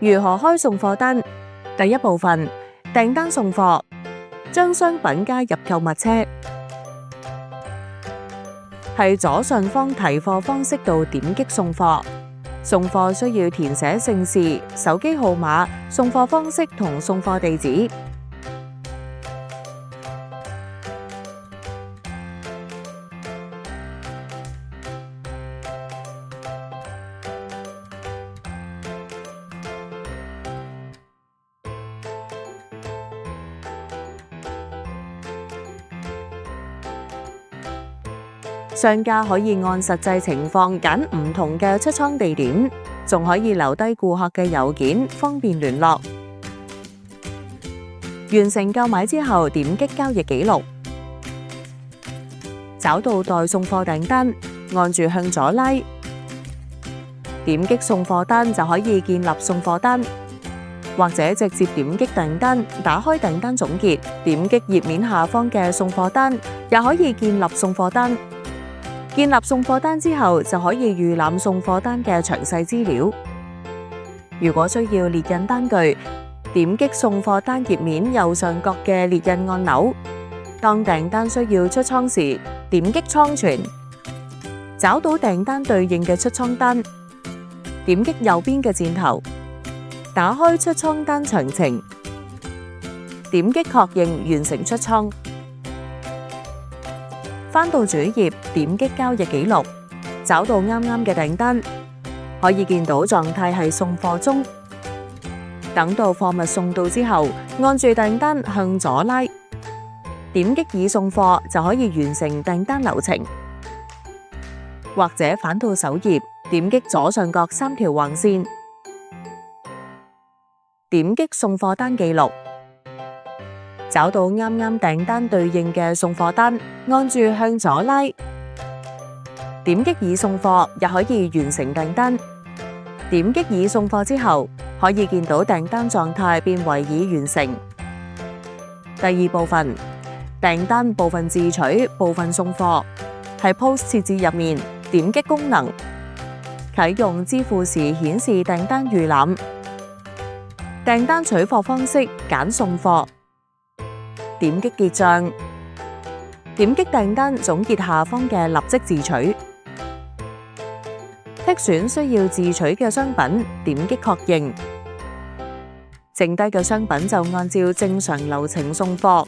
如何開送貨單？第一部分，訂單送貨，將商品加入購物車，喺左上方提貨方式度點擊送貨。送貨需要填寫姓氏、手機號碼、送貨方式同送貨地址。商家可以按實際情況揀唔同嘅出倉地點，仲可以留低顧客嘅郵件，方便聯絡。完成購買之後，點擊交易記錄，找到待送貨訂單，按住向左拉，點擊送貨單就可以建立送貨單，或者直接點擊訂單，打開訂單總結，點擊頁面下方嘅送貨單，也可以建立送貨單。建立送貨單之後，就可以預覽送貨單嘅詳細資料。如果需要列印單據，點擊送貨單頁面右上角嘅列印按鈕。當訂單需要出倉時，點擊倉存，找到訂單對應嘅出倉單，點擊右邊嘅箭頭，打開出倉單詳情，點擊確認完成出倉。返到主頁，點擊交易記錄，找到啱啱嘅訂單，可以見到狀態係送貨中。等到貨物送到之後，按住訂單向左拉，點擊已送貨就可以完成訂單流程。或者返到首頁，點擊左上角3條橫線，點擊送貨單記錄。找到啱啱訂單對應嘅送貨單，按住向左拉，點擊已送貨，又可以完成訂單。點擊已送貨之後，可以見到訂單狀態變為已完成。第二部分，訂單部分自取，部分送貨，喺 POS 設置入面，點擊功能，啟用支付時顯示訂單預覽，訂單取貨方式揀送貨。點擊結賬，點擊訂單總結下方嘅立即自取，剔選需要自取嘅商品，點擊確認，剩低嘅商品就按照正常流程送貨。